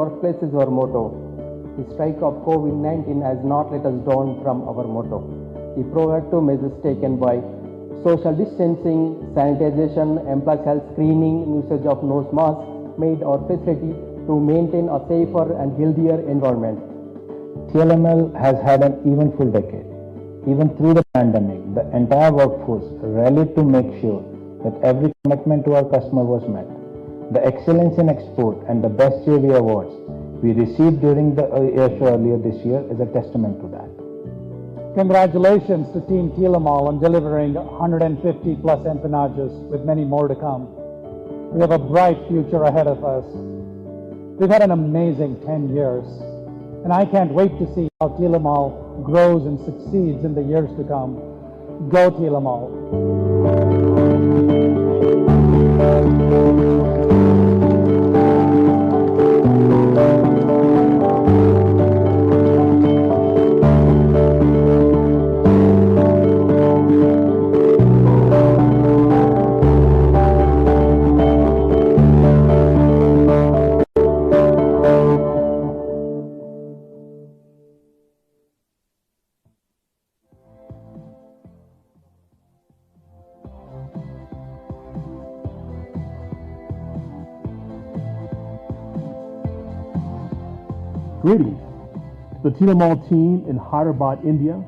workplace is our motto. The strike of COVID-19 has not let us down from our motto. The proactive measures taken by social distancing, sanitization, employee health screening, usage of nose masks made our facility to maintain a safer and healthier environment. TLML has had an eventful decade. Even through the pandemic, the entire workforce rallied to make sure that every commitment to our customer was met. The Excellence in Export and the Best JV Awards we received during the air show earlier this year is a testament to that. Congratulations to Team TLML on delivering 150 plus empennages with many more to come. We have a bright future ahead of us. We've had an amazing 10 years, and I can't wait to see how TLML grows and succeeds in the years to come. Go TLML! Greetings to the TLML team in Hyderabad, India,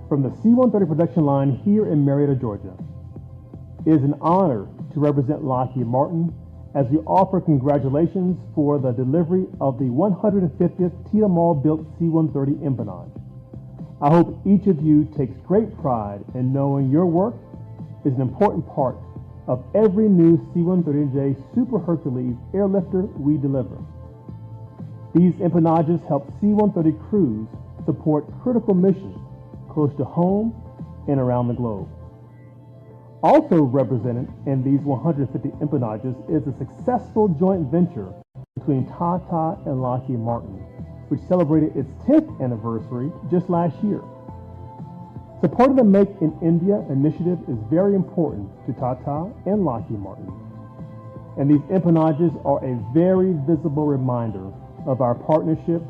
from the C-130 production line here in Marietta, Georgia. It is an honor to represent Lockheed Martin as we offer congratulations for the delivery of the 150th TLML-built C-130 Empennage. I hope each of you takes great pride in knowing your work is an important part of every new C-130J Super Hercules airlifter we deliver. These empennages help C-130 crews support critical missions close to home and around the globe. Also represented in these 150 empennages is a successful joint venture between TATA and Lockheed Martin, which celebrated its 10th anniversary just last year. Supporting the Make in India initiative is very important to TATA and Lockheed Martin. And these empennages are a very visible reminder of our partnership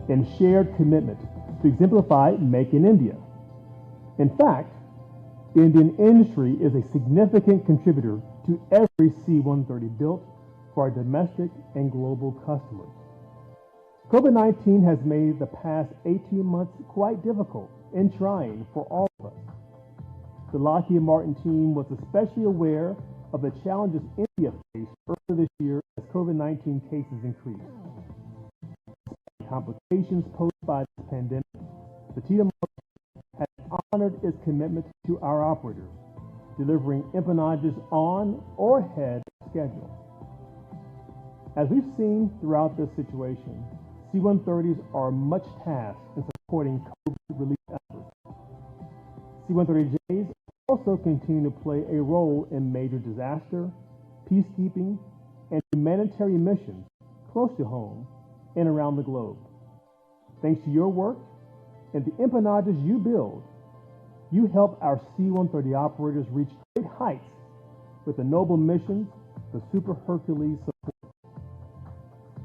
and shared commitment to exemplify Make in India. In fact, Indian industry is a significant contributor to every C-130 built for our domestic and global customers. COVID-19 has made the past 18 months quite difficult and trying for all of us. The Lockheed Martin team was especially aware of the challenges India faced earlier this year as COVID-19 cases increased. Complications posed by this pandemic, the TLML has honored its commitment to our operators, delivering empennages on or ahead of schedule. As we've seen throughout this situation, C-130s are much tasked in supporting COVID relief efforts. C-130Js also continue to play a role in major disaster, peacekeeping, and humanitarian missions close to home and around the globe. Thanks to your work and the empennages you build, you help our C-130 operators reach great heights with the noble missions the Super Hercules support.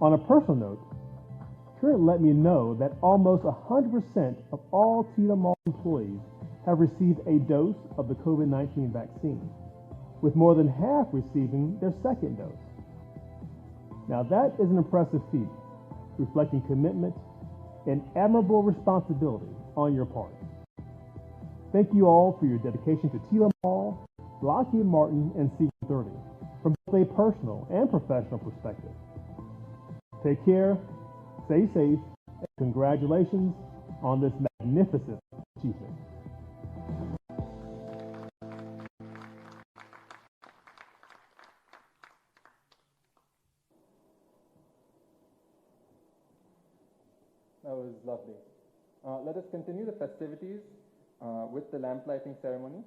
On a personal note, Trent let me know that almost 100% of all TLML employees have received a dose of the COVID-19 vaccine, with more than half receiving their second dose. Now that is an impressive feat, reflecting commitment and admirable responsibility on your part. Thank you all for your dedication to TLML, Lockheed Martin, and C-130 from both a personal and professional perspective. Take care, stay safe, and congratulations on this magnificent achievement. That was lovely. Let us continue the festivities with the lamp lighting ceremony.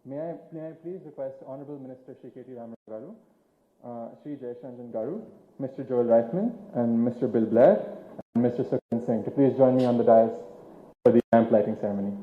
May I please request Honorable Minister Shri KTR Garu, Shri Jayashanjan Garu, Mr. Joel Reisman, and Mr. Bill Blair, and Mr. Sukhman Singh to please join me on the dais for the lamp lighting ceremony.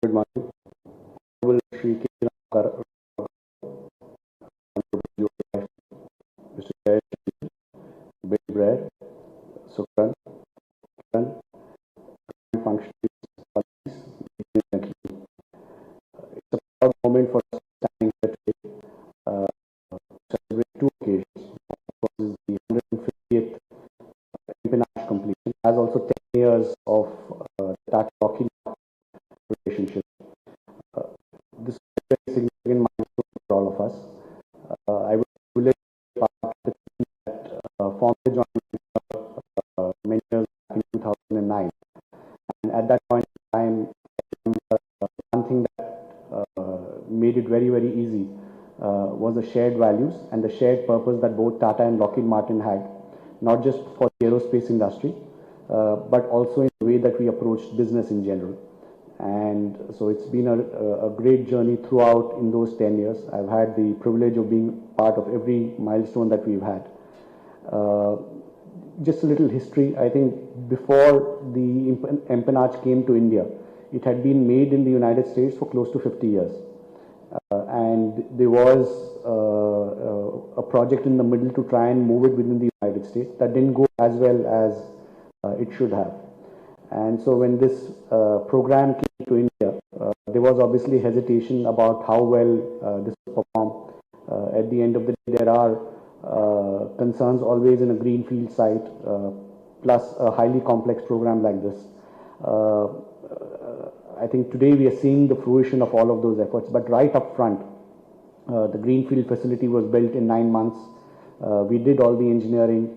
Good morning. Honorable Shri KTR, Mr. J Big Bread, Sukran, functionaries, it's a proud moment for us standing here today to celebrate two occasions. One is the 150th Empennage completion, as also 10 years of the TATA Lockheed relationship. This is a very significant milestone for all of us. I would be part of the team that formed the joint venture many years back in 2009. And at that point in time, one thing that made it very, very easy was the shared values and the shared purpose that both Tata and Lockheed Martin had, not just for the aerospace industry, but also in the way that we approached business in general. And so it's been a great journey throughout in those 10 years. I've had the privilege of being part of every milestone that we've had. Just a little history. I think before the Empennage came to India, it had been made in the United States for close to 50 years. And there was a project in the middle to try and move it within the United States that didn't go as well as it should have. And so when this program came to India, there was obviously hesitation about how well this will perform. At the end of the day, there are concerns always in a greenfield site, plus a highly complex program like this. I think today we are seeing the fruition of all of those efforts, but right up front, the greenfield facility was built in 9 months. We did all the engineering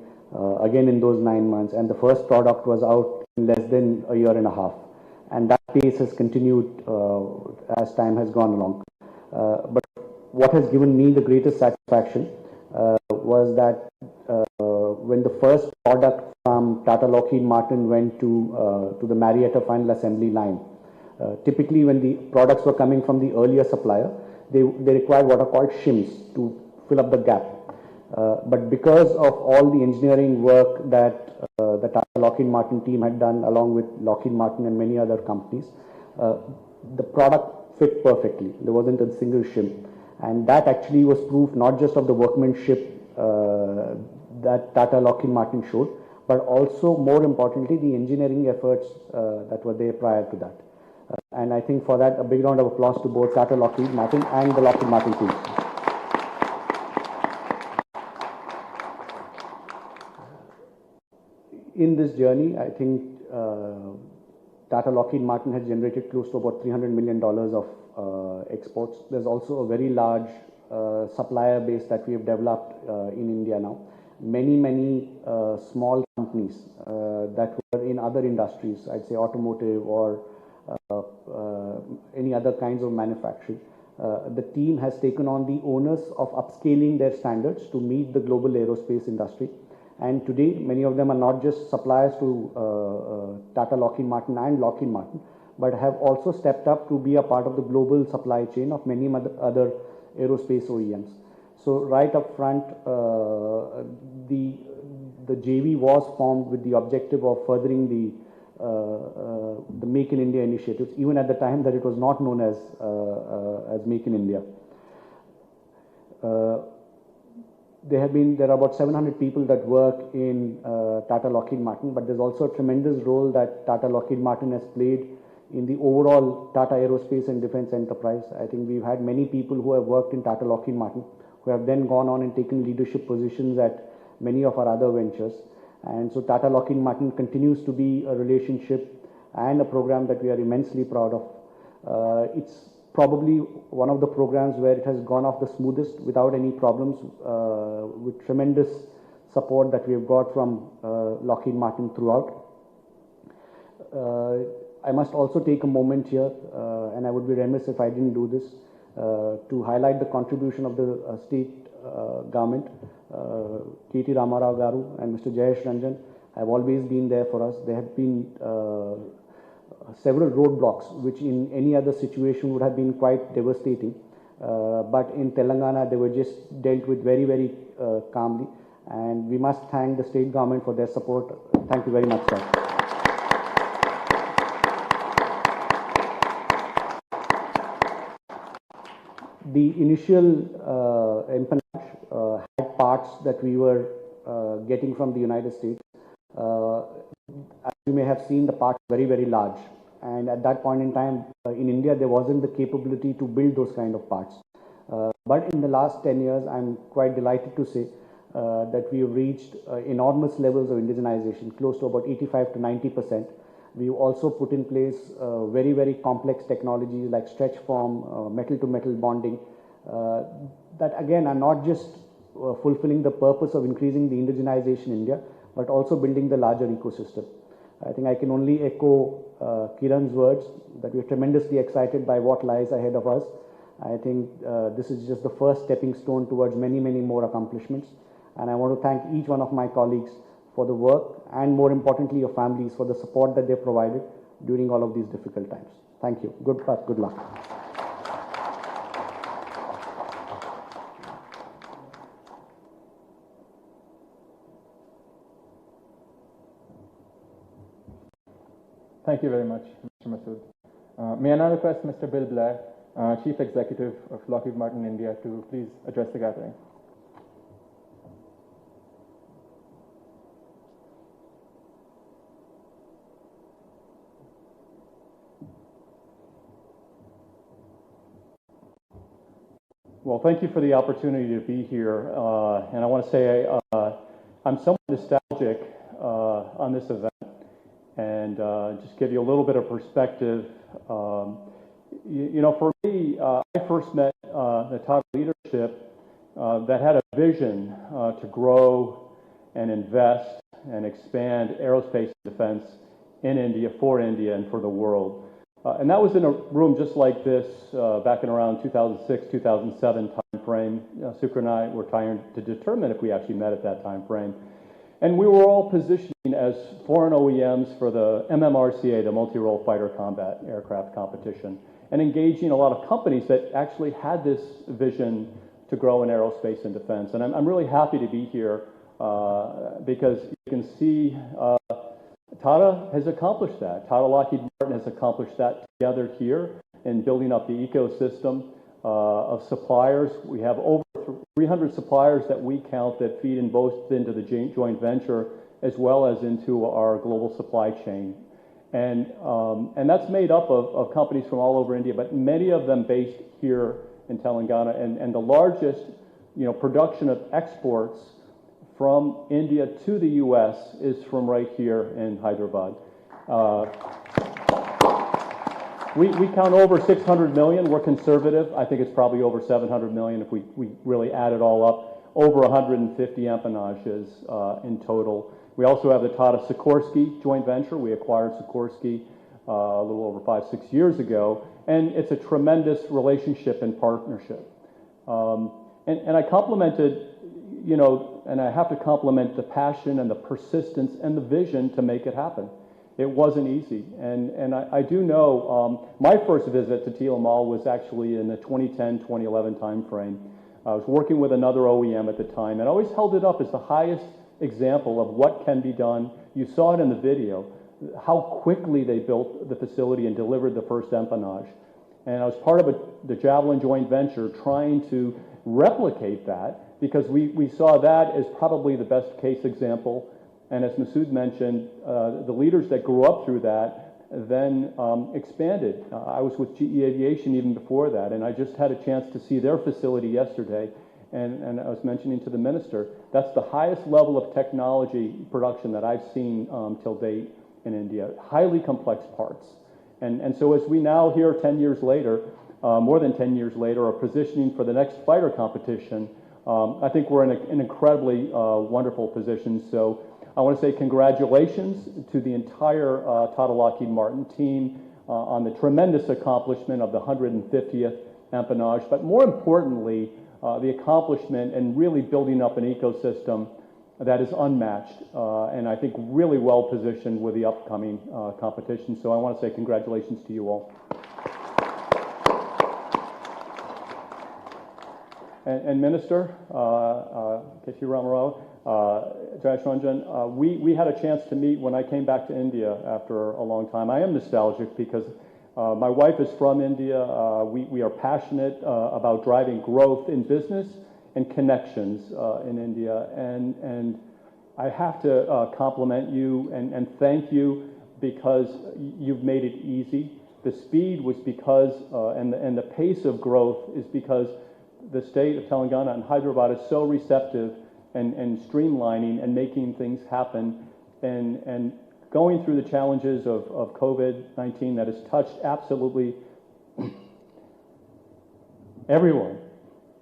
again in those 9 months, and the first product was out in less than a year and a half. And that pace has continued as time has gone along. But what has given me the greatest satisfaction was that when the first product from Tata Lockheed Martin went to the Marietta final assembly line, typically when the products were coming from the earlier supplier, they required what are called shims to fill up the gap. But because of all the engineering work that the Tata Lockheed Martin team had done along with Lockheed Martin and many other companies, the product fit perfectly. There wasn't a single shim. And that actually was proof not just of the workmanship that Tata Lockheed Martin showed, but also more importantly, the engineering efforts that were there prior to that. And I think for that, a big round of applause to both Tata Lockheed Martin and the Lockheed Martin team. In this journey, I think Tata Lockheed Martin has generated close to about $300 million of exports. There's also a very large supplier base that we have developed in India now. Many small companies that were in other industries, I'd say automotive or any other kinds of manufacturing. The team has taken on the onus of upscaling their standards to meet the global aerospace industry. And today, many of them are not just suppliers to Tata Lockheed Martin and Lockheed Martin, but have also stepped up to be a part of the global supply chain of many other aerospace OEMs. So right up front, the JV was formed with the objective of furthering the Make in India initiatives, even at the time that it was not known as Make in India. There are about 700 people that work in Tata Lockheed Martin, but there's also a tremendous role that Tata Lockheed Martin has played in the overall Tata Aerospace and Defense enterprise. I think we've had many people who have worked in Tata Lockheed Martin, who have then gone on and taken leadership positions at many of our other ventures. And so Tata Lockheed Martin continues to be a relationship and a program that we are immensely proud of. It's probably one of the programs where it has gone off the smoothest without any problems, with tremendous support that we have got from Lockheed Martin throughout. I must also take a moment here, and I would be remiss if I didn't do this, to highlight the contribution of the state government. KT Ramarao Garu and Mr. Jayesh Ranjan have always been there for us. There have been several roadblocks which in any other situation would have been quite devastating. But in Telangana, they were just dealt with very calmly. And we must thank the state government for their support. Thank you very much, sir. The initial Empennage had parts that we were getting from the United States. As you may have seen, the parts very, very large. And at that point in time, in India, there wasn't the capability to build those kind of parts. But in the last 10 years, I'm quite delighted to say that we have reached enormous levels of indigenization, close to about 85 to 90%. We've also put in place very, very complex technologies like stretch form, metal-to-metal bonding, that again are not just fulfilling the purpose of increasing the indigenization in India, but also building the larger ecosystem. I think I can only echo Kiran's words that we're tremendously excited by what lies ahead of us. I think this is just the first stepping stone towards many, many more accomplishments. And I want to thank each one of my colleagues for the work and more importantly your families for the support that they provided during all of these difficult times. Thank you. Good luck. Thank you very much, Mr. Masood. May I now request Mr. Bill Blair, Chief Executive of Lockheed Martin India, to please address the gathering. Well, thank you for the opportunity to be here. And I want to say I'm somewhat nostalgic on this event. And just give you a little bit of perspective. You know, for me, I first met the TATA leadership that had a vision to grow and invest and expand aerospace and defense in India, for India, and for the world. And that was in a room just like this back in around 2006, 2007 time frame. Sukra and I were trying to determine if we actually met at that time frame. And we were all positioning as foreign OEMs for the MMRCA, the Multi-Role Fighter Combat Aircraft competition, and engaging a lot of companies that actually had this vision to grow in aerospace and defense. And I'm really happy to be here because you can see Tata has accomplished that. Tata Lockheed Martin has accomplished that together here in building up the ecosystem of suppliers. We have over 300 suppliers that we count that feed in both into the joint venture as well as into our global supply chain. And that's made up of companies from all over India, but many of them based here in Telangana. And the largest, production of exports from India to the U.S. is from right here in Hyderabad. We count over 600 million. We're conservative. I think it's probably over 700 million if we really add it all up. Over 150 empennages in total. We also have the Tata Sikorsky joint venture. We acquired Sikorsky a little over 5-6 years ago, and it's a tremendous relationship and partnership. And I complimented, and I have to compliment the passion and the persistence and the vision to make it happen. It wasn't easy, and I do know my first visit to TLML was actually in the 2010-2011 timeframe. I was working with another OEM at the time, and I always held it up as the highest example of what can be done. You saw it in the video, how quickly they built the facility and delivered the first empennage. And I was part of the Javelin joint venture trying to replicate that because we saw that as probably the best case example. And as Masood mentioned, the leaders that grew up through that then expanded. I was with GE Aviation even before that, and I just had a chance to see their facility yesterday. And I was mentioning to the minister, that's the highest level of technology production that I've seen till date in India. Highly complex parts. And so as we now here 10 years later, more than 10 years later, are positioning for the next fighter competition, I think we're in an incredibly wonderful position. So I want to say congratulations to the entire Tata Lockheed Martin team on the tremendous accomplishment of the 150th empennage, but more importantly, the accomplishment and really building up an ecosystem that is unmatched and I think really well positioned with the upcoming competition. So I want to say congratulations to you all. And Minister KT Ramarao, Jayesh Ranjan, we had a chance to meet when I came back to India after a long time. I am nostalgic because My wife is from India. We are passionate about driving growth in business and connections in India. And I have to compliment you and thank you because you've made it easy. The speed was because, and the pace of growth is because the state of Telangana and Hyderabad is so receptive and streamlining and making things happen and going through the challenges of COVID-19 that has touched absolutely everyone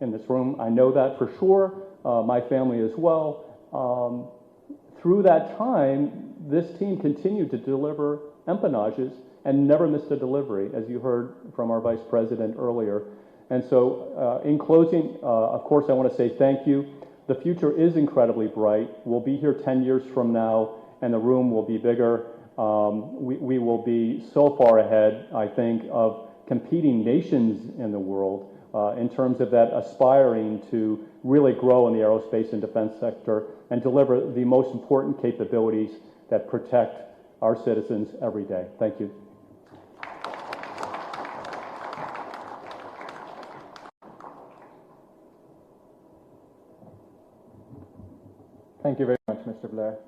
in this room. I know that for sure, my family as well. Through that time, this team continued to deliver empennages and never missed a delivery, as you heard from our Vice President earlier. And so in closing, of course, I want to say thank you. The future is incredibly bright. We'll be here 10 years from now, and the room will be bigger. We will be so far ahead, I think, of competing nations in the world in terms of that aspiring to really grow in the aerospace and defense sector and deliver the most important capabilities that protect our citizens every day. Thank you. Thank you very much, Mr. Blair.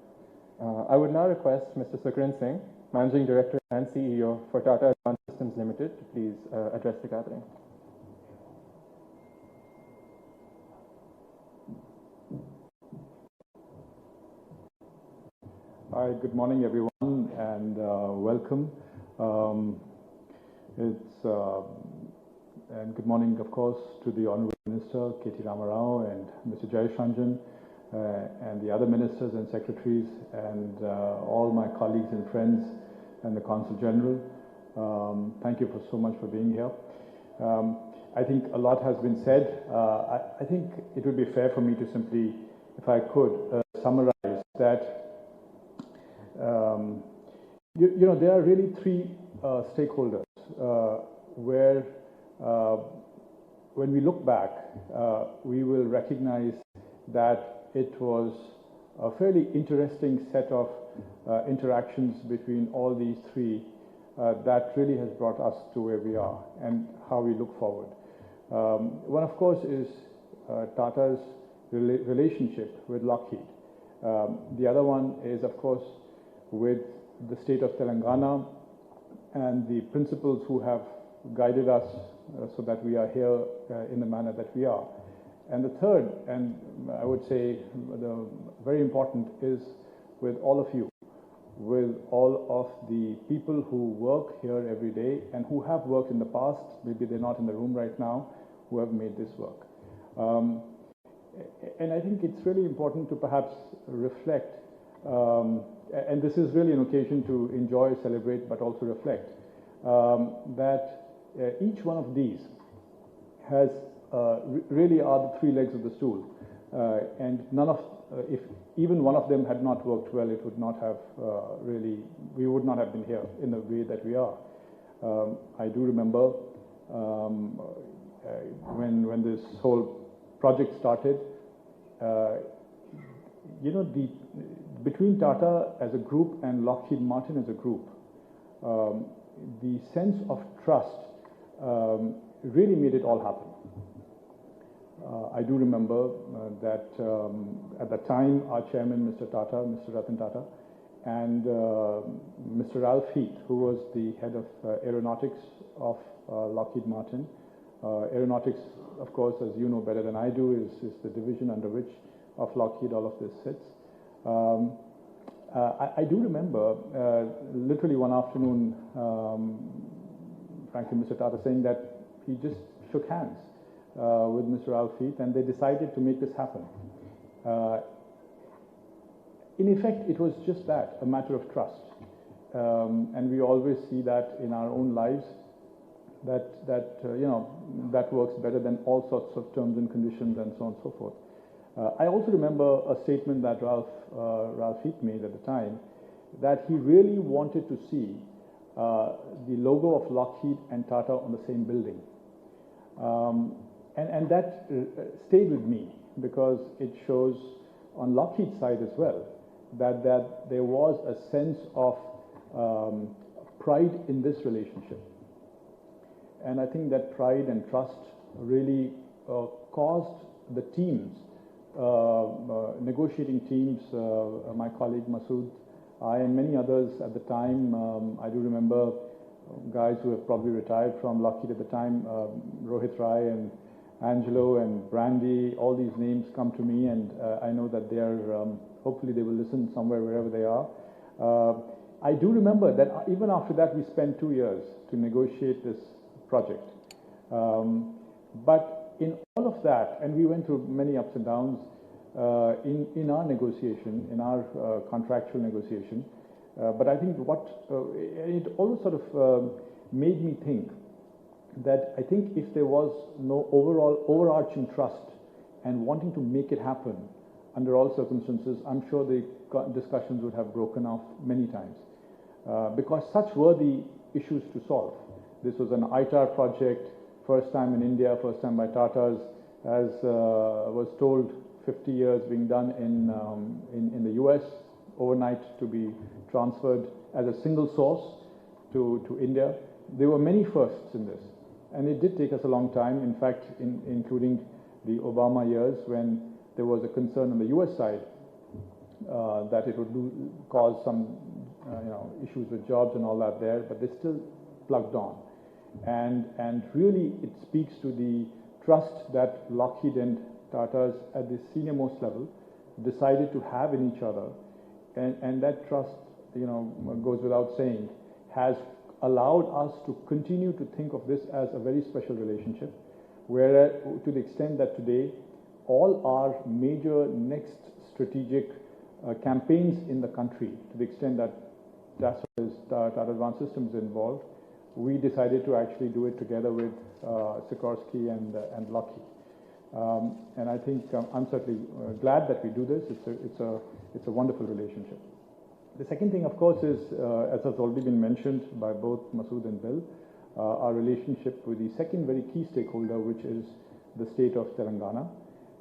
I would now request Mr. Sukhrin Singh, Managing Director and CEO for Tata Advanced Systems Limited, to please address the gathering. Hi, good morning, everyone, and welcome. And good morning, of course, to the Honourable Minister KTR and Mr. Jayashanjan, and the other ministers and secretaries, and all my colleagues and friends, and the Consul General. Thank you so much for being here. I think a lot has been said. I think it would be fair for me to simply, if I could, summarize that. You know, there are really three stakeholders where, when we look back, we will recognize that it was a fairly interesting set of interactions between all these three that really has brought us to where we are and how we look forward. One, of course, is Tata's relationship with Lockheed. The other one is, of course, with the state of Telangana and the principals who have guided us so that we are here in the manner that we are. And the third, and I would say the very important, is with all of you, with all of the people who work here every day and who have worked in the past, maybe they're not in the room right now, who have made this work. And I think it's really important to perhaps reflect, and this is really an occasion to enjoy, celebrate, but also reflect, that each one of these has really are the three legs of the stool, and none of, if even one of them had not worked well, it would not have really, we would not have been here in the way that we are. I do remember when this whole project started, you know, between Tata as a group and Lockheed Martin as a group, the sense of trust really made it all happen. I do remember that at the time, our chairman, Mr. Tata, Mr. Ratan Tata, and Mr. Ralph Heath, who was the head of aeronautics of Lockheed Martin. Aeronautics, of course, as you know better than I do, is the division under which of Lockheed all of this sits. I do remember literally one afternoon, frankly, Mr. Tata saying that he just shook hands with Mr. Ralph Heath, and they decided to make this happen. In effect, it was just that, a matter of trust. And we always see that in our own lives, that you know, that works better than all sorts of terms and conditions and so on and so forth. I also remember a statement that Ralph Heath made at the time, that he really wanted to see the logo of Lockheed and Tata on the same building. And that stayed with me, because it shows on Lockheed's side as well that there was a sense of pride in this relationship. And I think that pride and trust really caused the teams, negotiating teams, my colleague Masood, I and many others at the time. I do remember guys who have probably retired from Lockheed at the time, Rohit Rai and Angelo and Brandy, all these names come to me, and I know that they are, hopefully they will listen somewhere wherever they are. I do remember that even after that we spent 2 years to negotiate this project. But in all of that, and we went through many ups and downs in our negotiation, in our contractual negotiation, but I think it always sort of made me think that I think if there was no overarching trust and wanting to make it happen under all circumstances, I'm sure the discussions would have broken off many times, because such were the issues to solve. This was an ITAR project, first time in India, first time by Tatas, as was told, 50 years being done in the US, overnight to be transferred as a single source to India. There were many firsts in this, and it did take us a long time, in fact, including the Obama years, when there was a concern on the US side that it would cause some issues with jobs and all that there, but they still plugged on. And really it speaks to the trust that Lockheed and Tata's at the senior most level decided to have in each other, and that trust, goes without saying, has allowed us to continue to think of this as a very special relationship, where to the extent that today all our major next strategic campaigns in the country, to the extent that Tata Advanced Systems is involved, we decided to actually do it together with Sikorsky and Lockheed. And I think I'm certainly glad that we do this. It's a wonderful relationship. The second thing, of course, is, as has already been mentioned by both Masood and Bill, our relationship with the second very key stakeholder, which is the state of Telangana.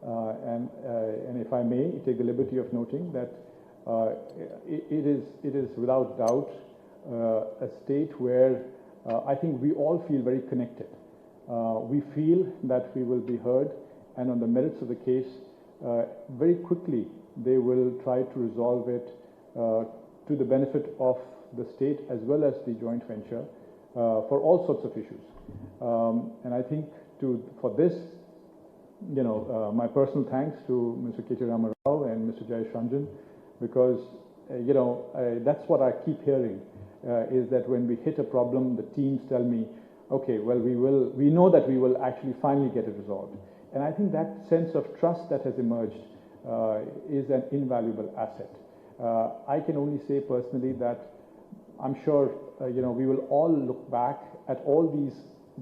And if I may take the liberty of noting that it is without doubt a state where I think we all feel very connected. We feel that we will be heard, and on the merits of the case, very quickly they will try to resolve it to the benefit of the state as well as the joint venture for all sorts of issues. And I think for this, my personal thanks to Mr. KTR and Mr. Jayesh Ranjan, because that's what I keep hearing, is that when we hit a problem, the teams tell me, okay, well, we know that we will actually finally get it resolved. And I think that sense of trust that has emerged is an invaluable asset. I can only say personally that I'm sure we will all look back at all these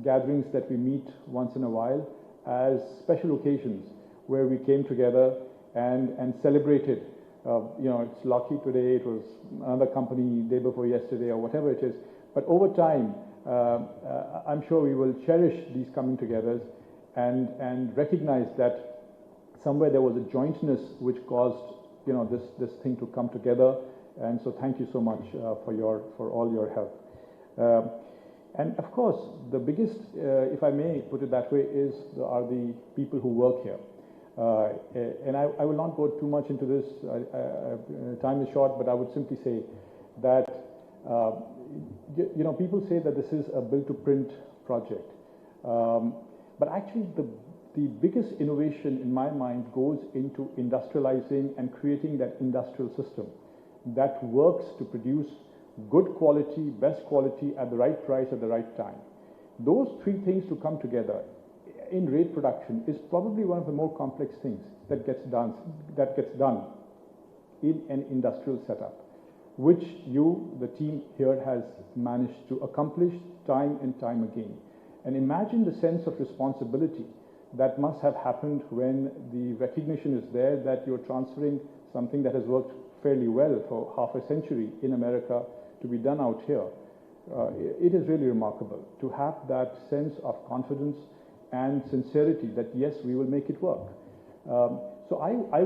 gatherings that we meet once in a while as special occasions where we came together and celebrated. It's Lockheed today, it was another company day before yesterday, or whatever it is. But over time, I'm sure we will cherish these coming togethers and recognize that somewhere there was a jointness which caused this thing to come together. And so thank you so much for all your help. And of course, the biggest, if I may put it that way, are the people who work here. And I will not go too much into this. Time is short, but I would simply say that people say that this is a build-to-print project, but actually the biggest innovation in my mind goes into industrializing and creating that industrial system that works to produce good quality, best quality at the right price at the right time. Those three things to come together in rate production is probably one of the more complex things that gets done in an industrial setup, which the team here, has managed to accomplish time and time again. And imagine the sense of responsibility that must have happened when the recognition is there that you're transferring something that has worked fairly well for half a century in America to be done out here. It is really remarkable to have that sense of confidence and sincerity that yes, we will make it work. So I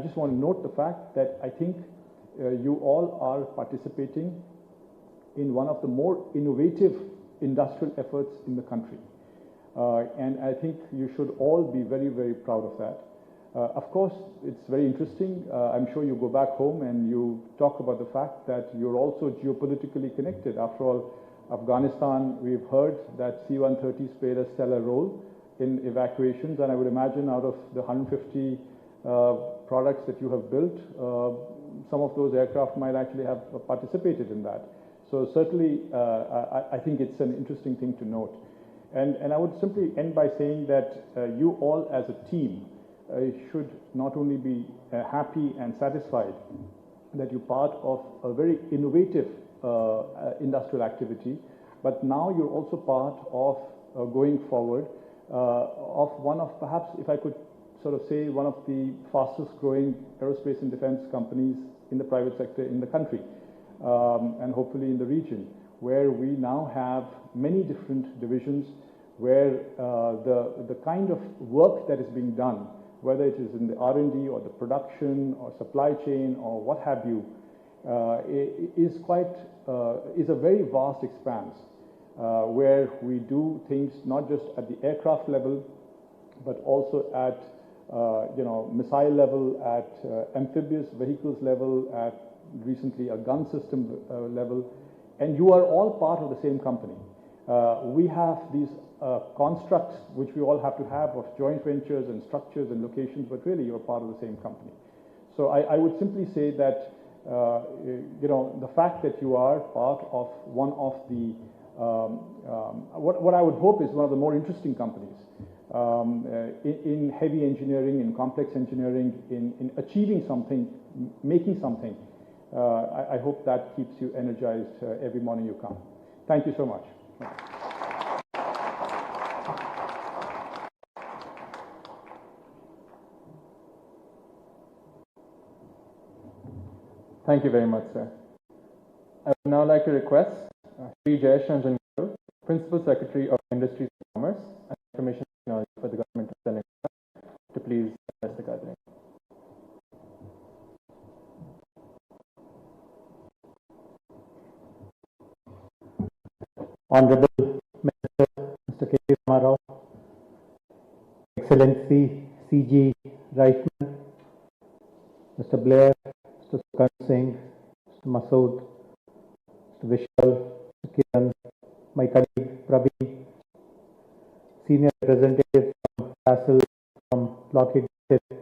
just want to note the fact that I think you all are participating in one of the more innovative industrial efforts in the country. And I think you should all be very, very proud of that. Of course, it's very interesting. I'm sure you go back home and you talk about the fact that you're also geopolitically connected. After all, Afghanistan, we've heard that C-130s played a stellar role in evacuations, and I would imagine out of the 150 products that you have built, some of those aircraft might actually have participated in that. So certainly, I think it's an interesting thing to note. And I would simply end by saying that you all as a team should not only be happy and satisfied that you're part of a very innovative industrial activity, but now you're also part of going forward of one of, perhaps if I could sort of say, one of the fastest growing aerospace and defense companies in the private sector in the country, and hopefully in the region, where we now have many different divisions where the kind of work that is being done, whether it is in the R&D or the production or supply chain or what have you, is a very vast expanse where we do things not just at the aircraft level, but also at missile level, at amphibious vehicles level, at recently a gun system level, and you are all part of the same company. We have these constructs which we all have to have of joint ventures and structures and locations, but really you're part of the same company. So I would simply say that the fact that you are part of one of the what I would hope is one of the more interesting companies in heavy engineering, in complex engineering, in achieving something, making something, I hope that keeps you energized every morning you come. Thank you so much. Thank you very much, sir. I would now like to request Sri J Empennage Deliveries, Principal Secretary of Industries and Commerce and Information Technology for the Government of Telangana, to please address the gathering. Honorable Minister Mr. KTR, Excellency CG Reifman, Mr. Blair, Mr. Sukan Singh, Mr. Masood, Mr. Vishal, Mr. Kiran, my colleague Prabhi, senior representatives from TASL, from Lockheed Martin,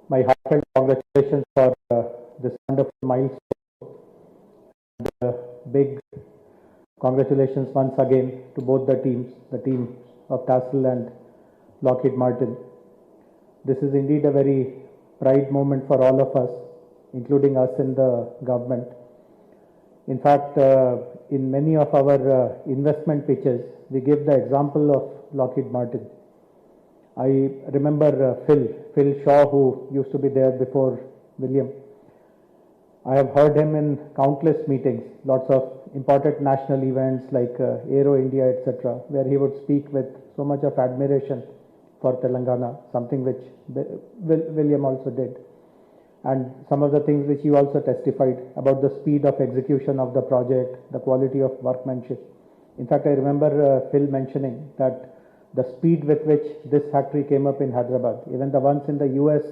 my heartfelt congratulations for this wonderful milestone. And, big congratulations once again to both the teams of TASL and Lockheed Martin. This is indeed a very pride moment for all of us, including us in the government. In fact, in many of our investment pitches, we give the example of Lockheed Martin. I remember Phil Shaw, who used to be there before William. I have heard him in countless meetings, lots of important national events like Aero India, etc., where he would speak with so much of admiration for Telangana, something which William also did. And some of the things which you also testified about the speed of execution of the project, the quality of workmanship. In fact, I remember Phil mentioning that the speed with which this factory came up in Hyderabad, even the ones in the US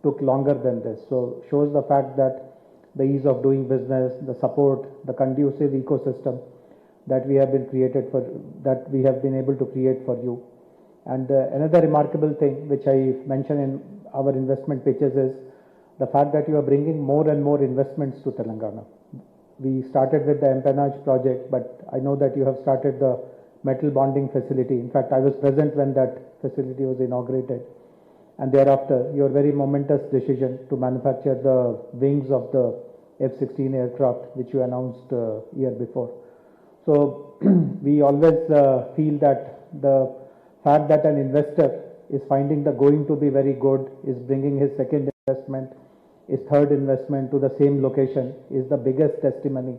took longer than this. So shows the fact that the ease of doing business, the support, the conducive ecosystem that we have been able to create for you. And another remarkable thing which I mentioned in our investment pitches is the fact that you are bringing more and more investments to Telangana. We started with the Empennage project, but I know that you have started the metal bonding facility. In fact, I was present when that facility was inaugurated. And thereafter, your very momentous decision to manufacture the wings of the F-16 aircraft, which you announced year before. So we always feel that the fact that an investor is finding the going to be very good, is bringing his second investment, his third investment to the same location, is the biggest testimony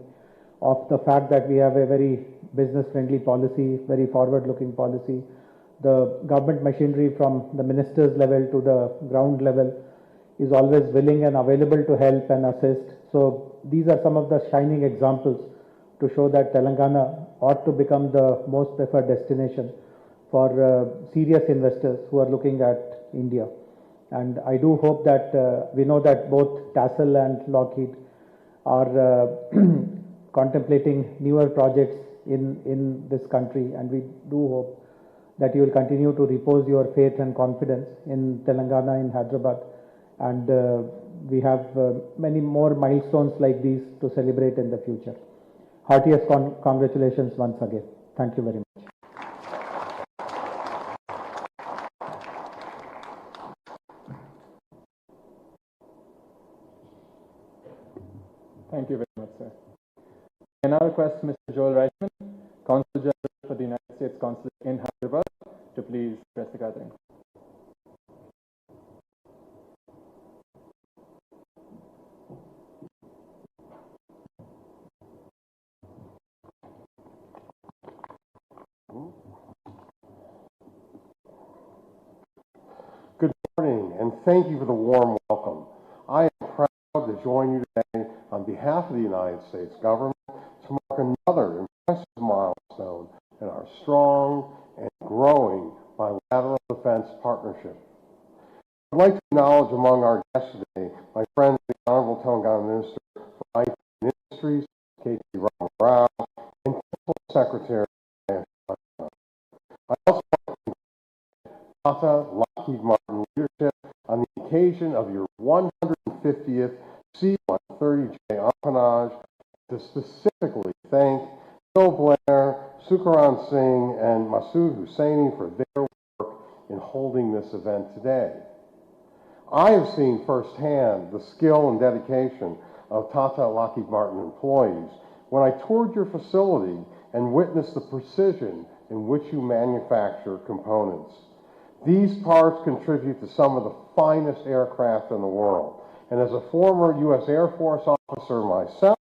of the fact that we have a very business-friendly policy, very forward-looking policy. The government machinery from the minister's level to the ground level is always willing and available to help and assist. So these are some of the shining examples to show that Telangana ought to become the most preferred destination for serious investors who are looking at India. And I do hope that we know that both TASL and Lockheed are contemplating newer projects in this country, and we do hope that you will continue to repose your faith and confidence in Telangana, in Hyderabad, and we have many more milestones like these to celebrate in the future. Heartiest congratulations once again. Thank you very much. Thank you very much, sir. I now request Mr. Joel Reisman, Consul General for the United States Consulate in Hyderabad, to please address the gathering. Good morning, and thank you for the warm welcome. I am proud to join you today on behalf of the United States government to mark another impressive milestone in our strong and growing bilateral defense partnership. I'd like to acknowledge among our guests today my friend, the Honorable Telangana Minister for IT and Industries, KTR, and Principal Secretary. I also want to thank TATA Lockheed Martin leadership on the occasion of your 150th C-130 J Empennage to specifically thank Bill Blair, Sukaran Singh, and Masood Hussaini for their work in holding this event today. I have seen firsthand the skill and dedication of TATA Lockheed Martin employees when I toured your facility and witnessed the precision in which you manufacture components. These parts contribute to some of the finest aircraft in the world. And as a former U.S. Air Force officer myself,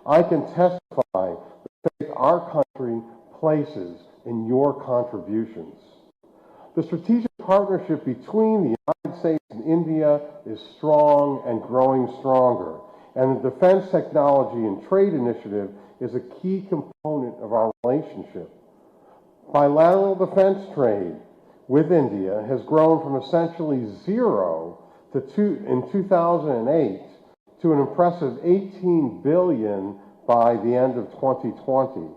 I can testify the faith our country places in your contributions. The strategic partnership between the United States and India is strong and growing stronger, and the Defense Technology and Trade Initiative is a key component of our relationship. Bilateral defense trade with India has grown from essentially zero in 2008 to an impressive $18 billion by the end of 2020.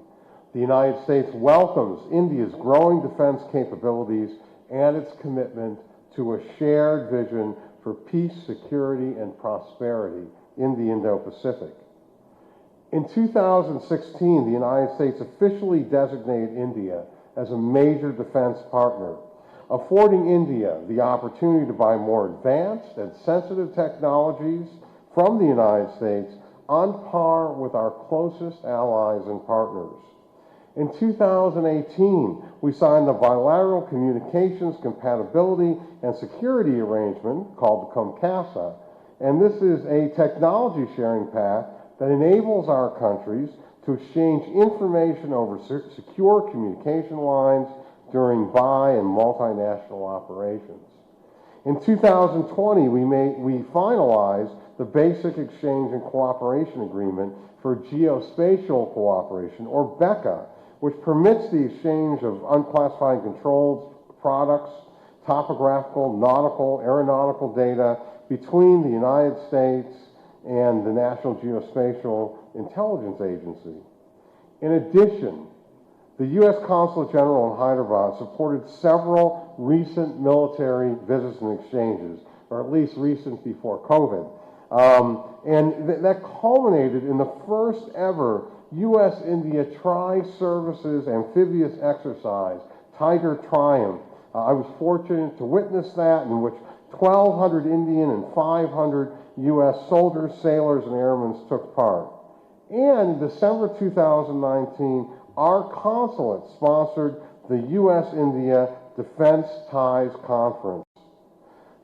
The United States welcomes India's growing defense capabilities and its commitment to a shared vision for peace, security, and prosperity in the Indo-Pacific. In 2016, the United States officially designated India as a major defense partner, affording India the opportunity to buy more advanced and sensitive technologies from the United States on par with our closest allies and partners. In 2018, we signed the Bilateral Communications Compatibility and Security Arrangement called the COMCASA, and this is a technology sharing pact that enables our countries to exchange information over secure communication lines during bi- and multinational operations. In 2020, we finalized the Basic Exchange and Cooperation Agreement for Geospatial Cooperation, or BECA, which permits the exchange of unclassified controlled products, topographical, nautical, aeronautical data between the United States and the National Geospatial Intelligence Agency. In addition, the U.S. Consulate General in Hyderabad supported several recent military visits and exchanges, or at least recent before COVID. That culminated in the first ever U.S.-India Tri-Services Amphibious Exercise, Tiger Triumph. I was fortunate to witness that, in which 1,200 Indian and 500 U.S. soldiers, sailors, and airmen took part. And in December 2019, our consulate sponsored the U.S.-India Defense Ties Conference.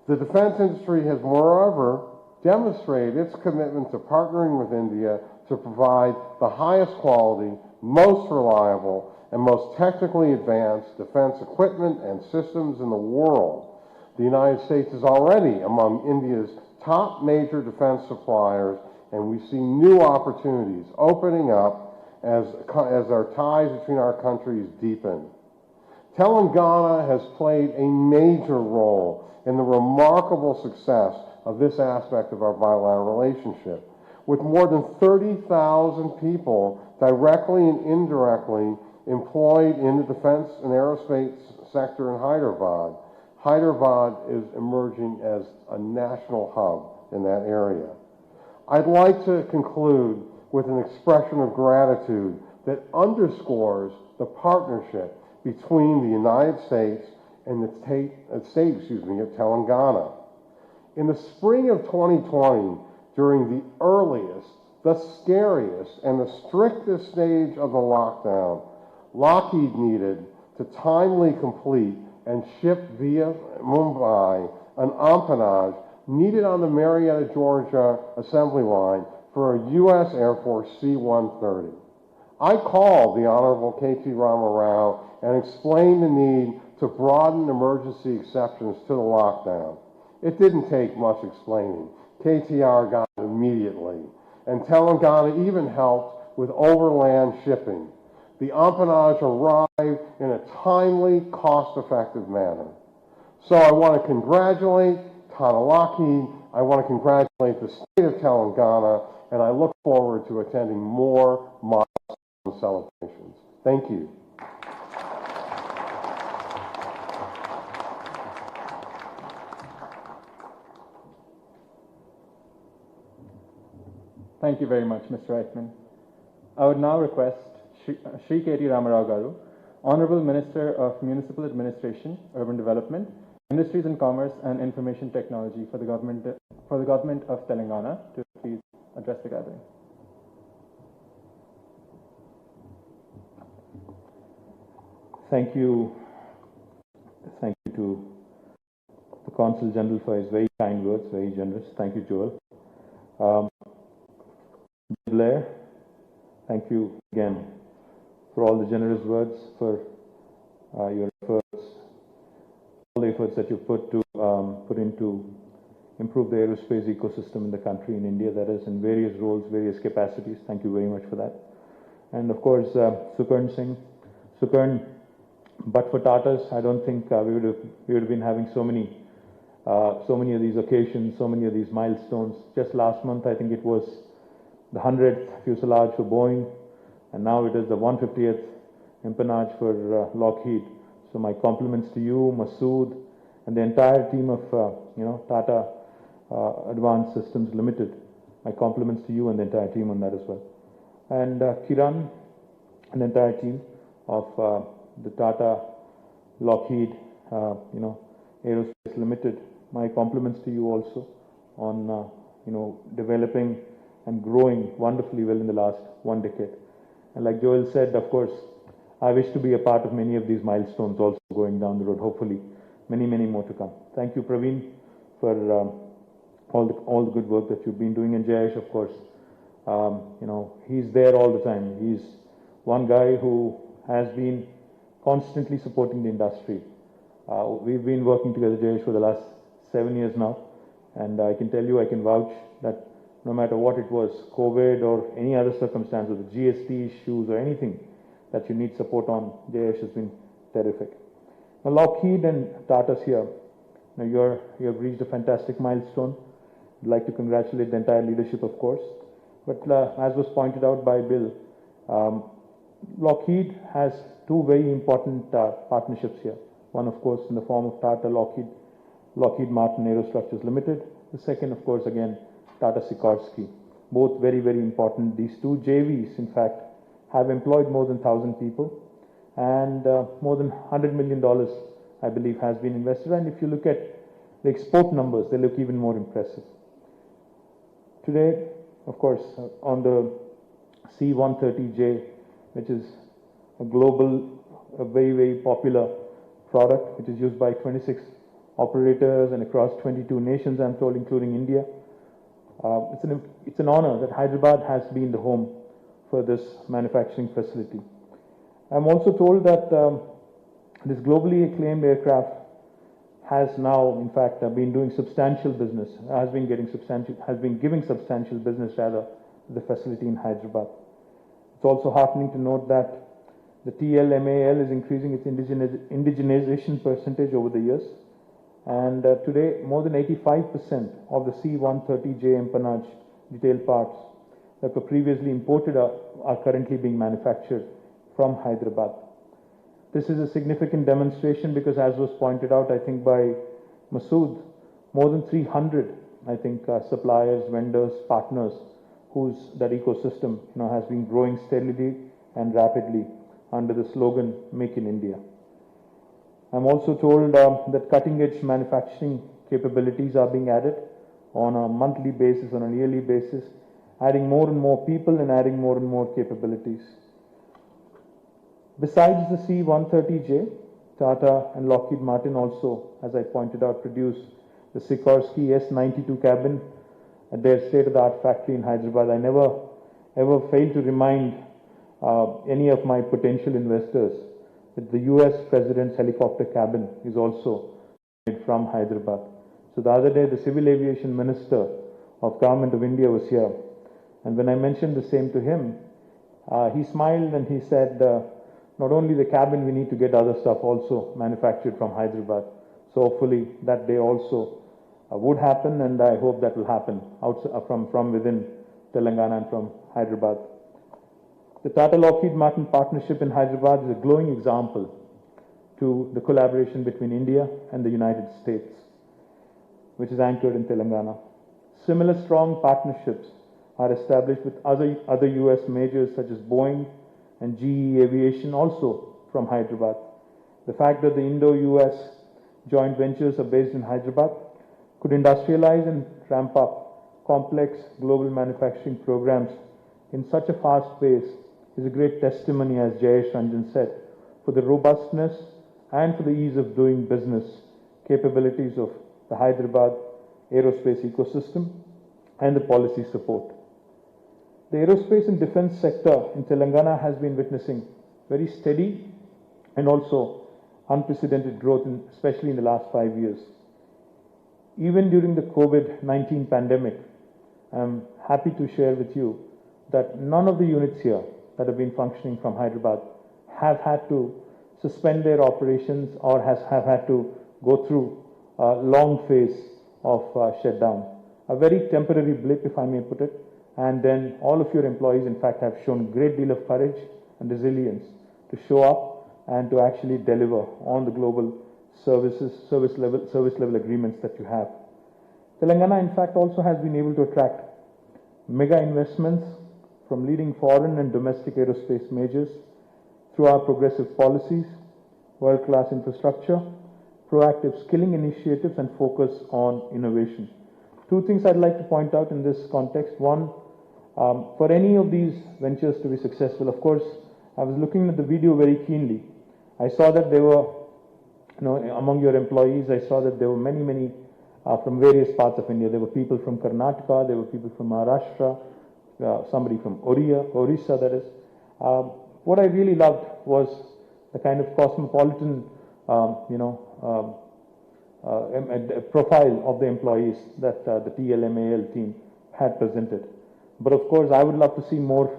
The defense industry has, moreover, demonstrated its commitment to partnering with India to provide the highest quality, most reliable, and most technically advanced defense equipment and systems in the world. The United States is already among India's top major defense suppliers, and we see new opportunities opening up as our ties between our countries deepen. Telangana has played a major role in the remarkable success of this aspect of our bilateral relationship, with more than 30,000 people directly and indirectly employed in the defense and aerospace sector in Hyderabad. Hyderabad is emerging as a national hub in that area. I'd like to conclude with an expression of gratitude that underscores the partnership between the United States and the state of Telangana. In the spring of 2020, during the earliest, the scariest, and the strictest stage of the lockdown, Lockheed needed to timely complete and ship via Mumbai an empennage needed on the Marietta, Georgia assembly line for a U.S. Air Force C-130. I called the Honorable K.T. Rama Rao and explained the need to broaden emergency exceptions to the lockdown. It didn't take much explaining. KTR got it immediately, and Telangana even helped with overland shipping. The empennage arrived in a timely, cost-effective manner. So I want to congratulate TATA Lockheed, I want to congratulate the state of Telangana, and I look forward to attending more milestone celebrations. Thank you. Thank you very much, Mr. Eichmann. I would now request Shri K.T. Ramarao Garu, Honorable Minister of Municipal Administration, Urban Development, Industries and Commerce and Information Technology for the Government of Telangana, to please address the gathering. Thank you. Thank you to the Consul General for his very kind words, very generous. Thank you, Joel. Blair, thank you again for all the generous words, for your efforts, all the efforts that you put into improve the aerospace ecosystem in the country, in India, that is, in various roles, various capacities. Thank you very much for that. And of course, Sukarn Singh. Sukarn, but for Tatas, I don't think we would have been having so many of these occasions, so many of these milestones. Just last month, I think it was the 100th fuselage for Boeing, and now it is the 150th empennage for Lockheed. So my compliments to you, Masood, and the entire team of Tata Advanced Systems Limited. My compliments to you and the entire team on that as well. And Kiran and the entire team of the Tata Lockheed Aerospace Limited. My compliments to you also on developing and growing wonderfully well in the last one decade. And like Joel said, of course, I wish to be a part of many of these milestones also going down the road, hopefully many, many more to come. Thank you, Praveen, for all the good work that you've been doing. And Jayesh, of course, he's there all the time. He's one guy who has been constantly supporting the industry. We've been working together, Jayesh, for the last 7 years now, and I can tell you, I can vouch that no matter what it was, COVID or any other circumstances, the GST issues or anything that you need support on, Jayesh has been terrific. Now, Lockheed and Tata's here. Now, you have reached a fantastic milestone. I'd like to congratulate the entire leadership, of course. But as was pointed out by Bill, Lockheed has two very important partnerships here. One, of course, in the form of Tata Lockheed Martin Aerostructures Limited. The second, of course, again, Tata Sikorsky. Both very, very important. These two JVs, in fact, have employed more than 1,000 people, and more than $100 million, I believe, has been invested. And if you look at the export numbers, they look even more impressive. Today, of course, on the C-130J, which is a very, very popular product, which is used by 26 operators and across 22 nations, I'm told, including India. It's an honor that Hyderabad has been the home for this manufacturing facility. I'm also told that this globally acclaimed aircraft has now, in fact, been doing substantial business, has been giving substantial business rather to the facility in Hyderabad. It's also heartening to note that the TLMAL is increasing its indigenization percentage over the years. And today, more than 85% of the C-130J Empennage detailed parts that were previously imported are currently being manufactured from Hyderabad. This is a significant demonstration because, as was pointed out, I think by Masood, more than 300, I think, suppliers, vendors, partners, that ecosystem has been growing steadily and rapidly under the slogan "Make in India." I'm also told that cutting-edge manufacturing capabilities are being added on a monthly basis, on a yearly basis, adding more and more people and adding more and more capabilities. Besides the C-130J, Tata and Lockheed Martin also, as I pointed out, produce the Sikorsky S-92 cabin at their state-of-the-art factory in Hyderabad. I never ever fail to remind any of my potential investors that the US President's helicopter cabin is also made from Hyderabad. So the other day, the Civil Aviation Minister of Government of India was here. And when I mentioned the same to him, he smiled and he said, not only the cabin, we need to get other stuff also manufactured from Hyderabad. So hopefully that day also would happen, and I hope that will happen from within Telangana and from Hyderabad. The Tata Lockheed Martin partnership in Hyderabad is a glowing example to the collaboration between India and the United States, which is anchored in Telangana. Similar strong partnerships are established with other US majors such as Boeing and GE Aviation, also from Hyderabad. The fact that the Indo-US joint ventures are based in Hyderabad could industrialize and ramp up complex global manufacturing programs in such a fast pace is a great testimony, as Jayesh Ranjan said, for the robustness and for the ease of doing business capabilities of the Hyderabad aerospace ecosystem and the policy support. The aerospace and defense sector in Telangana has been witnessing very steady and also unprecedented growth, especially in the last 5 years. Even during the COVID-19 pandemic, I'm happy to share with you that none of the units here that have been functioning from Hyderabad have had to suspend their operations or have had to go through a long phase of shutdown. A very temporary blip, if I may put it, and then all of your employees, in fact, have shown a great deal of courage and resilience to show up and to actually deliver on the global service level agreements that you have. Telangana, in fact, also has been able to attract mega investments from leading foreign and domestic aerospace majors through our progressive policies, world-class infrastructure, proactive skilling initiatives, and focus on innovation. Two things I'd like to point out in this context. One, for any of these ventures to be successful, of course, I was looking at the video very keenly. I saw that there were, among your employees, I saw that there were many from various parts of India. There were people from Karnataka, there were people from Maharashtra, somebody from Orissa, that is. What I really loved was the kind of cosmopolitan, profile of the employees that the TLMAL team had presented. But of course, I would love to see more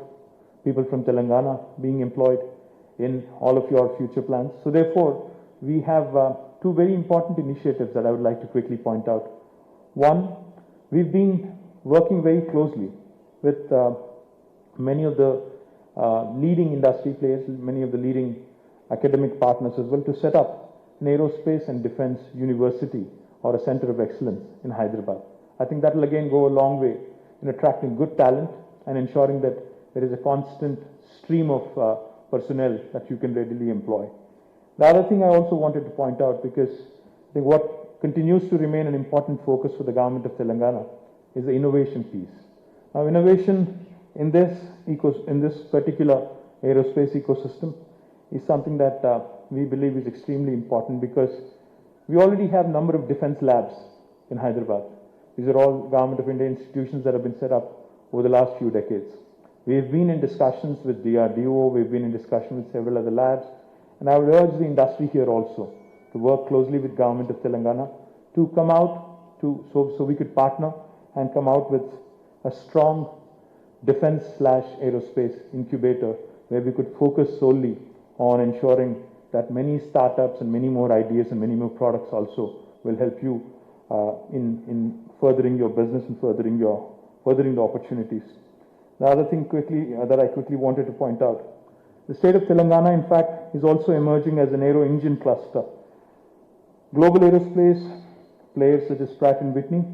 people from Telangana being employed in all of your future plans. So therefore, we have two very important initiatives that I would like to quickly point out. One, we've been working very closely with many of the leading industry players, many of the leading academic partners as well, to set up an aerospace and defense university or a center of excellence in Hyderabad. I think that will again go a long way in attracting good talent and ensuring that there is a constant stream of personnel that you can readily employ. The other thing I also wanted to point out, because I think what continues to remain an important focus for the government of Telangana is the innovation piece. Now, innovation in this particular aerospace ecosystem is something that we believe is extremely important, because we already have a number of defense labs in Hyderabad. These are all Government of India institutions that have been set up over the last few decades. We have been in discussions with DRDO, we've been in discussion with several other labs, and I would urge the industry here also to work closely with Government of Telangana to come out so we could partner and come out with a strong defense/aerospace incubator, where we could focus solely on ensuring that many startups and many more ideas and many more products also will help you in furthering your business and furthering the opportunities. The other thing that I quickly wanted to point out, the state of Telangana, in fact, is also emerging as an aero engine cluster. Global aerospace players such as Pratt & Whitney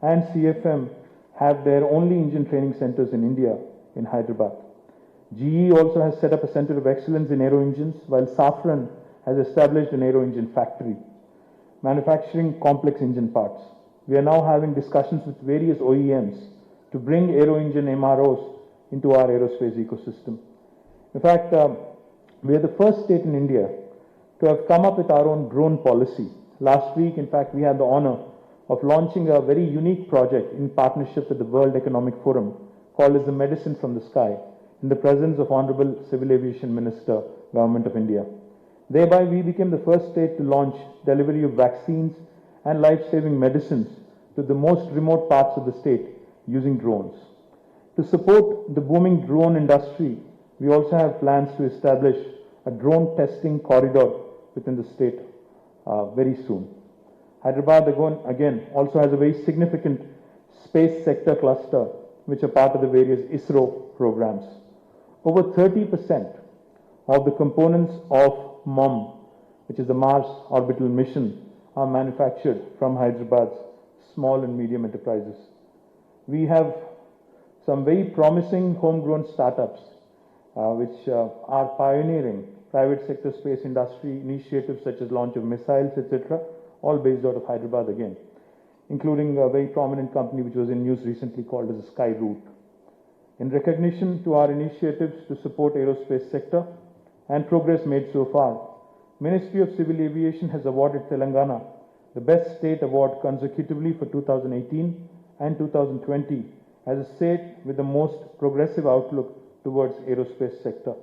and CFM have their only engine training centers in India, in Hyderabad. GE also has set up a center of excellence in aero engines, while Safran has established an aero engine factory, manufacturing complex engine parts. We are now having discussions with various OEMs to bring aero engine MROs into our aerospace ecosystem. In fact, we are the first state in India to have come up with our own drone policy. Last week, in fact, we had the honor of launching a very unique project in partnership with the World Economic Forum called as the Medicine from the Sky, in the presence of Honorable Civil Aviation Minister, Government of India. Thereby, we became the first state to launch delivery of vaccines and life-saving medicines to the most remote parts of the state using drones. To support the booming drone industry, we also have plans to establish a drone testing corridor within the state very soon. Hyderabad, again, also has a very significant space sector cluster, which are part of the various ISRO programs. Over 30% of the components of MOM, which is the Mars Orbital Mission, are manufactured from Hyderabad's small and medium enterprises. We have some very promising homegrown startups which are pioneering private sector space industry initiatives such as launch of missiles, etc., all based out of Hyderabad again, including a very prominent company which was in news recently called as Skyroot. In recognition to our initiatives to support aerospace sector and progress made so far, Ministry of Civil Aviation has awarded Telangana the Best State Award consecutively for 2018 and 2020 as a state with the most progressive outlook towards aerospace sector.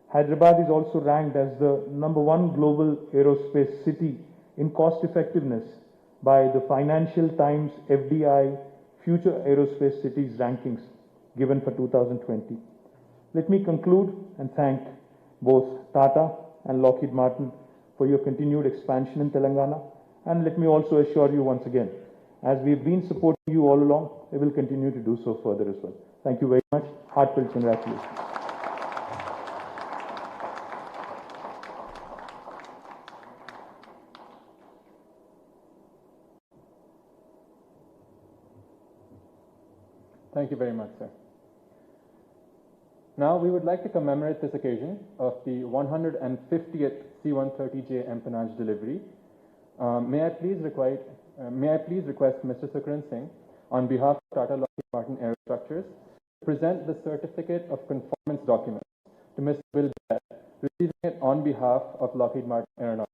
Hyderabad is also ranked as the #1 global aerospace city in cost effectiveness by the Financial Times FDI Future Aerospace Cities rankings given for 2020. Let me conclude and thank both Tata and Lockheed Martin for your continued expansion in Telangana. And let me also assure you once again, as we've been supporting you all along, we will continue to do so further as well. Thank you very much. Heartfelt congratulations. Thank you very much, sir. Now, we would like to commemorate this occasion of the 150th C-130J Empennage delivery. May I please request Mr. Sukhran Singh, on behalf of TATA Lockheed Martin Aerostructures, to present the Certificate of Conformance document to Mr. Will Blair, receiving it on behalf of Lockheed Martin Aeronautics.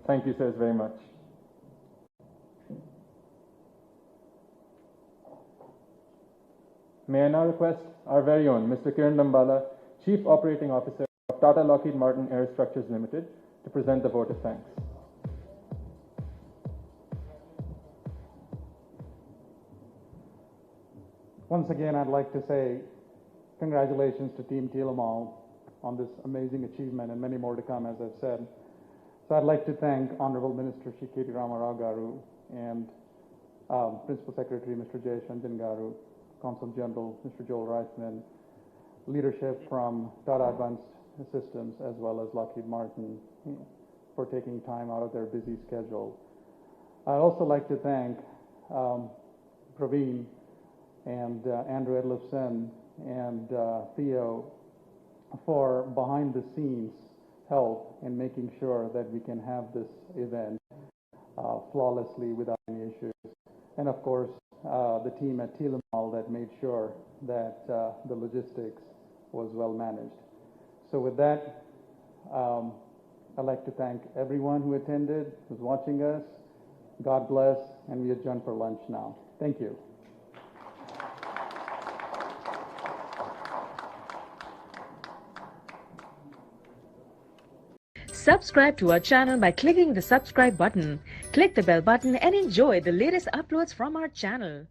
Thank you, sirs, very much. May I now request our very own Mr. Kiran Dambala, Chief Operating Officer of TATA Lockheed Martin Aerostructures Limited, to present the vote of thanks. Once again, I'd like to say congratulations to Team Tilamal on this amazing achievement and many more to come, as I've said. So I'd like to thank Honorable Minister Shri K.T. Ramarao Garu and Principal Secretary Mr. J Garu, Consul General Mr. Joel Reisman, leadership from Tata Advanced Systems as well as Lockheed Martin for taking time out of their busy schedule. I'd also like to thank Praveen and Andrew Edlifson and Theo for behind the scenes help in making sure that we can have this event flawlessly without any issues. And of course, the team at Telemal that made sure that the logistics was well managed. So with that, I'd like to thank everyone who attended, who's watching us. God bless, and we adjourn for lunch now. Thank you. Subscribe to our channel by clicking the subscribe button. Click the bell button and enjoy the latest uploads from our channel.